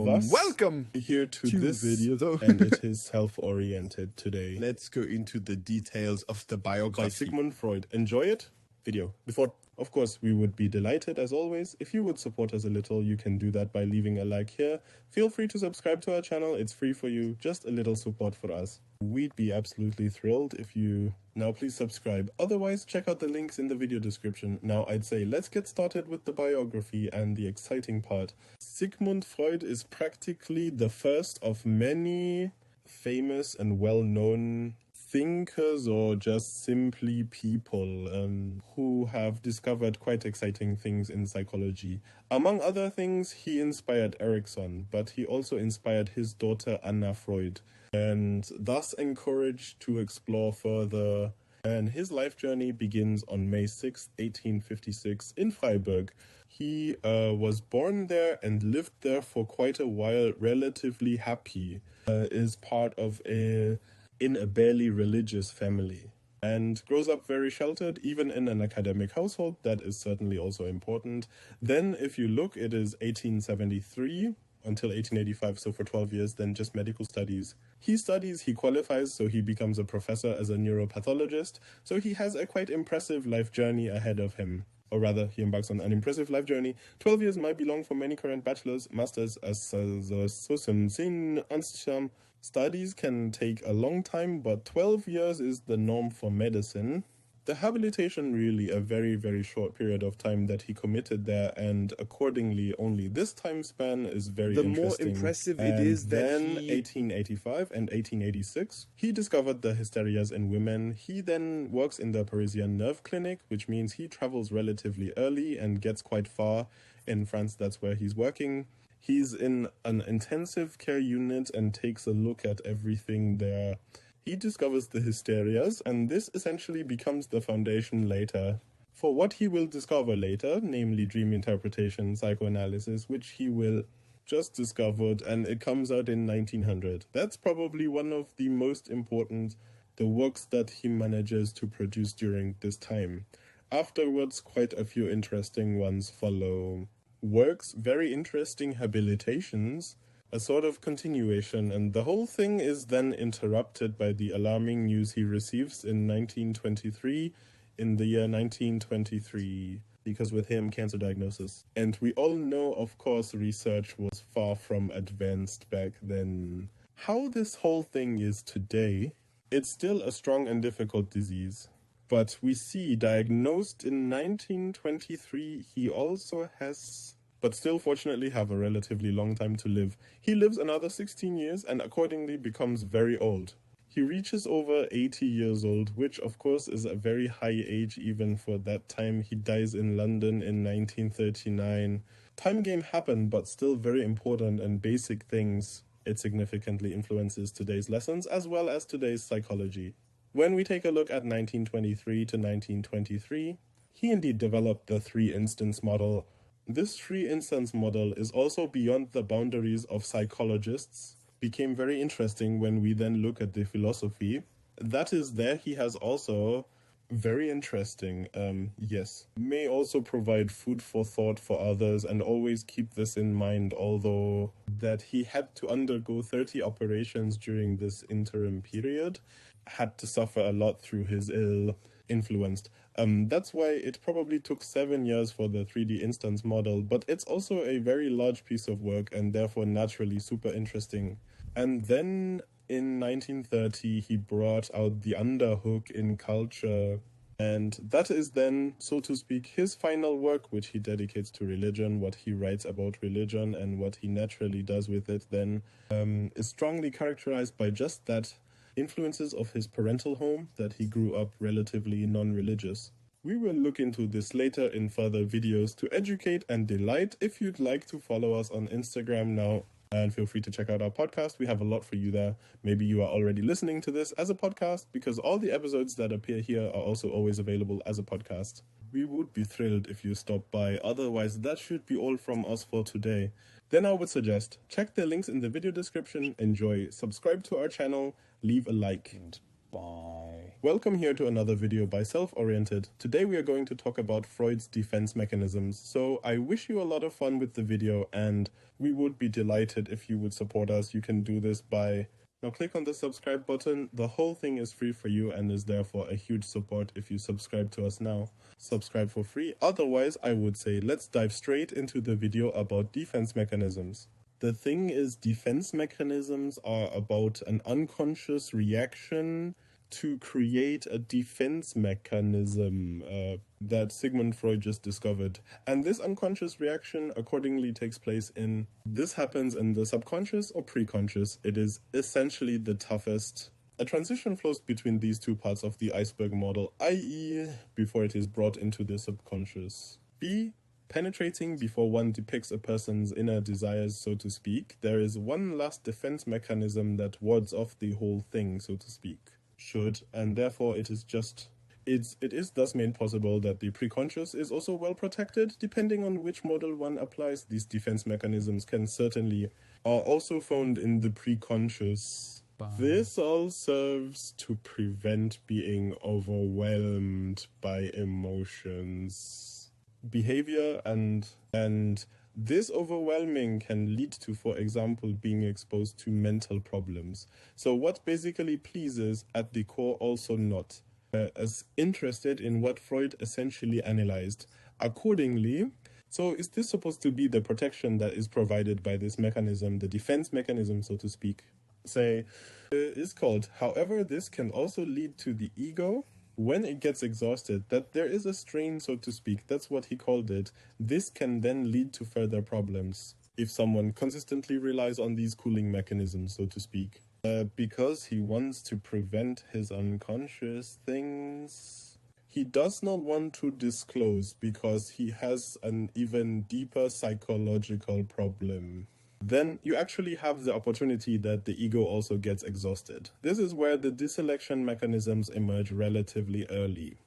of us. Welcome here to this video, though. and it is self-oriented today. Let's go into the details of the biography. By Sigmund Freud. Enjoy it. Video. Before, of course, we would be delighted, as always, if you would support us a little. You can do that by leaving a like here. Feel free to subscribe to our channel. It's free for you. Just a little support for us. We'd be absolutely thrilled if you now please subscribe. Otherwise, check out the links in the video description. Now, I'd say let's get started with the biography and the exciting part. Sigmund Freud is practically the first of many famous and well-known thinkers, or just simply people who have discovered quite exciting things in psychology. Among other things, he inspired Erikson, but he also inspired his daughter Anna Freud, and thus encouraged to explore further. And his life journey begins on May 6, 1856 in Freiburg. He was born there and lived there for quite a while, relatively happy. Is part of in a barely religious family, and grows up very sheltered, even in an academic household. That is certainly also important. Then, if you look, it is 1873 until 1885, so for 12 years, then just medical studies. He studies, he qualifies, so he becomes a professor as a neuropathologist, so he has a quite impressive life journey ahead of him. Or rather, he embarks on an impressive life journey. 12 years might be long for many current bachelor's, master's, studies can take a long time, but 12 years is the norm for medicine. The habilitation really a very, very short period of time that he committed there, and accordingly only this time span is very interesting. The more impressive it is that then 1885 and 1886, he discovered the hysterias in women. He then works in the Parisian nerve clinic, which means he travels relatively early and gets quite far. In France, that's where he's working. He's in an intensive care unit and takes a look at everything there. He discovers the hysterias, and this essentially becomes the foundation later for what he will discover later, namely dream interpretation, psychoanalysis, which he will just discovered, and it comes out in 1900. That's probably one of the most important, the works that he manages to produce during this time. Afterwards, quite a few interesting ones follow. Works, very interesting habilitations, a sort of continuation, and the whole thing is then interrupted by the alarming news he receives in 1923, in the year 1923, because with him, cancer diagnosis. And we all know, of course, research was far from advanced back then. How this whole thing is today, it's still a strong and difficult disease. But we see, diagnosed in 1923, he also has, but still fortunately have a relatively long time to live. He lives another 16 years and accordingly becomes very old. He reaches over 80 years old, which of course is a very high age even for that time. He dies in London in 1939. Time game happened, but still very important and basic things. It significantly influences today's lessons as well as today's psychology. When we take a look at 1923 to 1923, he indeed developed the three-instance model. This three-instance model is also beyond the boundaries of psychologists, became very interesting when we then look at the philosophy. That is, there he has also very interesting, yes, may also provide food for thought for others, and always keep this in mind, although that he had to undergo 30 operations during this interim period, had to suffer a lot through his ill influenced. That's why it probably took 7 years for the 3D instance model, but it's also a very large piece of work and therefore naturally super interesting. And then in 1930 he brought out the underhook in culture, and that is then, so to speak, his final work, which he dedicates to religion. What he writes about religion and what he naturally does with it then is strongly characterized by just that, influences of his parental home, that he grew up relatively non-religious. We will look into this later in further videos to educate and delight. If you'd like to follow us on Instagram now, and feel free to check out our podcast. We have a lot for you there. Maybe you are already listening to this as a podcast, because all the episodes that appear here are also always available as a podcast. We would be thrilled if you stop by. Otherwise, that should be all from us for today. Then I would suggest, check the links in the video description, enjoy, subscribe to our channel, leave a like. And bye. Welcome here to another video by Self-Oriented. Today we are going to talk about Freud's defense mechanisms. So I wish you a lot of fun with the video, and we would be delighted if you would support us. You can do this by now click on the subscribe button. The whole thing is free for you and is therefore a huge support if you subscribe to us now. Subscribe for free. Otherwise, I would say let's dive straight into the video about defense mechanisms. The thing is, defense mechanisms are about an unconscious reaction to create a defense mechanism that Sigmund Freud just discovered. And this unconscious reaction accordingly takes place this happens in the subconscious or preconscious. It is essentially the toughest. A transition flows between these two parts of the iceberg model, i.e. before it is brought into the subconscious. Penetrating before one depicts a person's inner desires, so to speak, there is one last defense mechanism that wards off the whole thing, so to speak. And therefore it is thus made possible that the preconscious is also well protected. Depending on which model one applies, these defense mechanisms are also found in the preconscious. This all serves to prevent being overwhelmed by emotions, behavior, and this overwhelming can lead to, for example, being exposed to mental problems. So what basically pleases at the core also not as interested in what Freud essentially analyzed. Accordingly, so is this supposed to be the protection that is provided by this mechanism, the defense mechanism, so to speak? Is called. However, this can also lead to the ego when it gets exhausted, that there is a strain, so to speak. That's what he called it. This can then lead to further problems if someone consistently relies on these cooling mechanisms, so to speak. Because he wants to prevent his unconscious things. He does not want to disclose because he has an even deeper psychological problem. Then you actually have the opportunity that the ego also gets exhausted. This is where the deselection mechanisms emerge relatively early.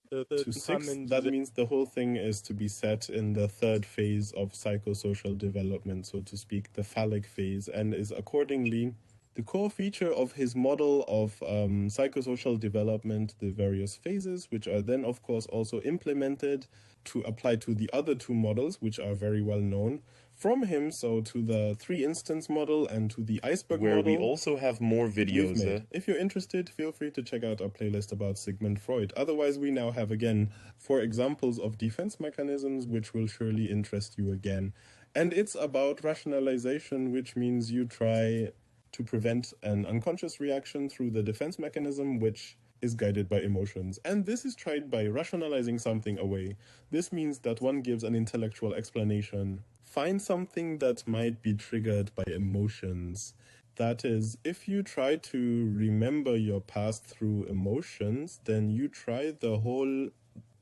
To 6, that means the whole thing is to be set in the third phase of psychosocial development, so to speak, the phallic phase, and is accordingly the core feature of his model of psychosocial development, the various phases, which are then of course also implemented to apply to the other two models, which are very well known from him, so to the 3-instance model and to the iceberg model. Where we also have more videos. If you're interested, feel free to check out our playlist about Sigmund Freud. Otherwise, we now have again 4 examples of defense mechanisms, which will surely interest you again. And it's about rationalization, which means you try to prevent an unconscious reaction through the defense mechanism, which is guided by emotions. And this is tried by rationalizing something away. This means that one gives an intellectual explanation. Find something that might be triggered by emotions. That is, if you try to remember your past through emotions, then you try to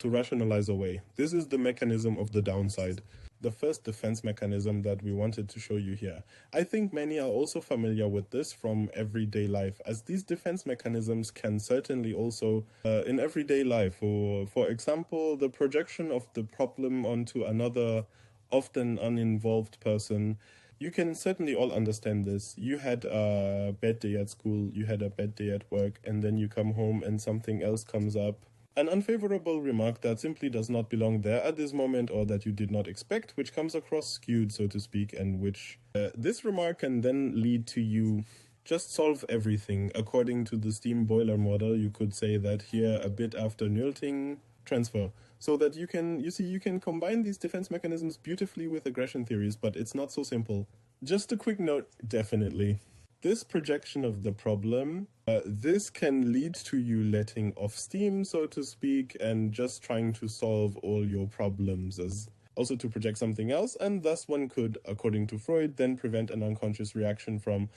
rationalize away. This is the mechanism of the downside. The first defense mechanism that we wanted to show you here. I think many are also familiar with this from everyday life, as these defense mechanisms can certainly also in everyday life. For example, the projection of the problem onto another often uninvolved person. You can certainly all understand this. You had a bad day at school, you had a bad day at work, and then you come home and something else comes up. An unfavorable remark that simply does not belong there at this moment, or that you did not expect, which comes across skewed, so to speak, and which this remark can then lead to you just solve everything. According to the steam boiler model, you could say that here a bit after nulting, transfer. So that you can combine these defense mechanisms beautifully with aggression theories, but it's not so simple. Just a quick note, definitely. This projection of the problem, this can lead to you letting off steam, so to speak, and just trying to solve all your problems as also to project something else, and thus one could, according to Freud, then prevent an unconscious reaction from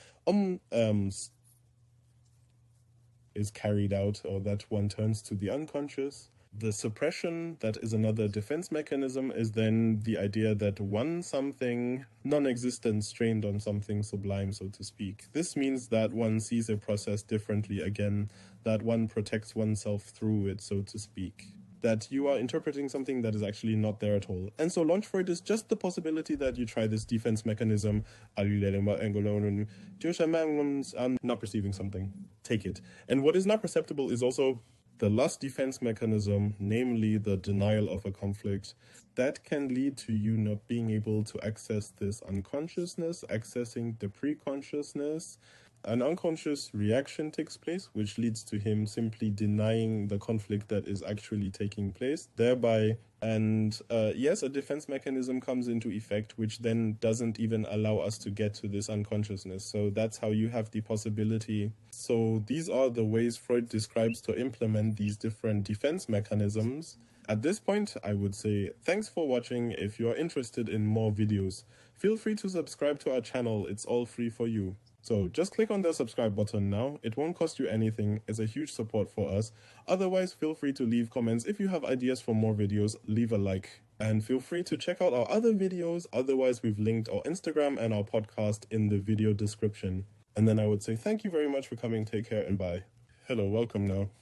is carried out, or that one turns to the unconscious. The suppression, that is another defense mechanism, is then the idea that something non-existent strained on something sublime, so to speak. This means that one sees a process differently again, that one protects oneself through it, so to speak. that you are interpreting something that is actually not there at all. And so launch Freud is just the possibility that you try this defense mechanism, not perceiving something. Take it. And what is not perceptible is also the last defense mechanism, namely the denial of a conflict. That can lead to you not being able to access this unconsciousness, accessing the pre-consciousness. An unconscious reaction takes place, which leads to him simply denying the conflict that is actually taking place, thereby, yes, a defense mechanism comes into effect, which then doesn't even allow us to get to this unconsciousness. So that's how you have the possibility. So these are the ways Freud describes to implement these different defense mechanisms. At this point, I would say thanks for watching. If you are interested in more videos, feel free to subscribe to our channel. It's all free for you. So just click on the subscribe button now. It won't cost you anything. It's a huge support for us. Otherwise, feel free to leave comments. If you have ideas for more videos, leave a like. And feel free to check out our other videos. Otherwise, we've linked our Instagram and our podcast in the video description. And then I would say thank you very much for coming. Take care and bye. Hello, welcome now.